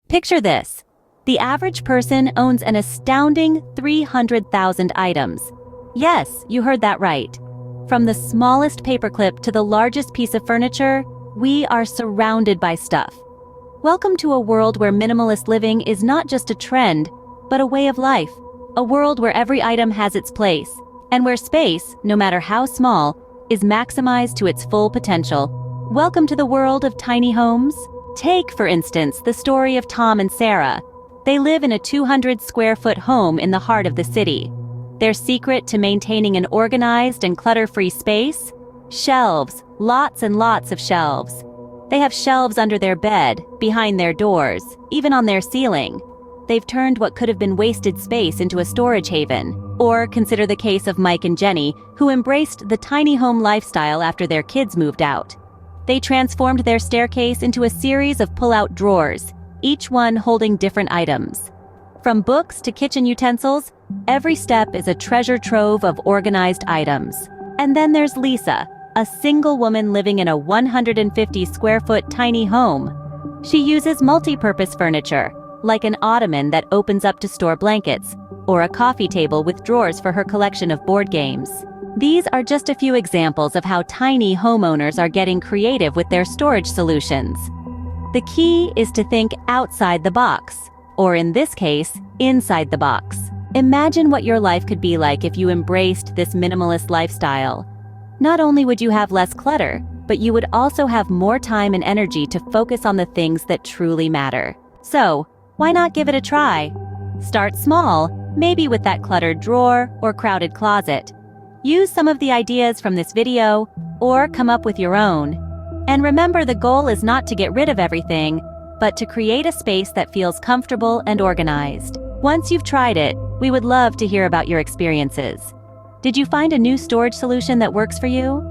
Picture this. The average person owns an astounding 300,000 items. Yes, you heard that right. From the smallest paperclip to the largest piece of furniture, we are surrounded by stuff. Welcome to a world where minimalist living is not just a trend, but a way of life. A world where every item has its place, and where space, no matter how small, is maximized to its full potential. Welcome to the world of tiny homes. Take, for instance, the story of Tom and Sarah. They live in a 200-square-foot home in the heart of the city. Their secret to maintaining an organized and clutter-free space? Shelves, lots and lots of shelves. They have shelves under their bed, behind their doors, even on their ceiling. They've turned what could have been wasted space into a storage haven. Or consider the case of Mike and Jenny, who embraced the tiny home lifestyle after their kids moved out. They transformed their staircase into a series of pull-out drawers, each one holding different items. From books to kitchen utensils, every step is a treasure trove of organized items. And then there's Lisa, a single woman living in a 150-square-foot tiny home. She uses multi-purpose furniture, like an ottoman that opens up to store blankets, or a coffee table with drawers for her collection of board games. These are just a few examples of how tiny homeowners are getting creative with their storage solutions. The key is to think outside the box, or in this case, inside the box. Imagine what your life could be like if you embraced this minimalist lifestyle. Not only would you have less clutter, but you would also have more time and energy to focus on the things that truly matter. So, why not give it a try? Start small, maybe with that cluttered drawer or crowded closet. Use some of the ideas from this video, or come up with your own. And remember, the goal is not to get rid of everything, but to create a space that feels comfortable and organized. Once you've tried it, we would love to hear about your experiences. Did you find a new storage solution that works for you?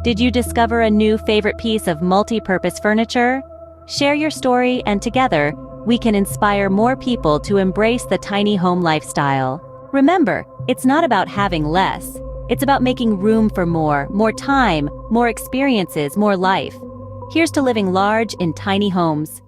Did you discover a new favorite piece of multi-purpose furniture? Share your story, and together, we can inspire more people to embrace the tiny home lifestyle. Remember, it's not about having less. It's about making room for more time, more experiences, more life. Here's to living large in tiny homes.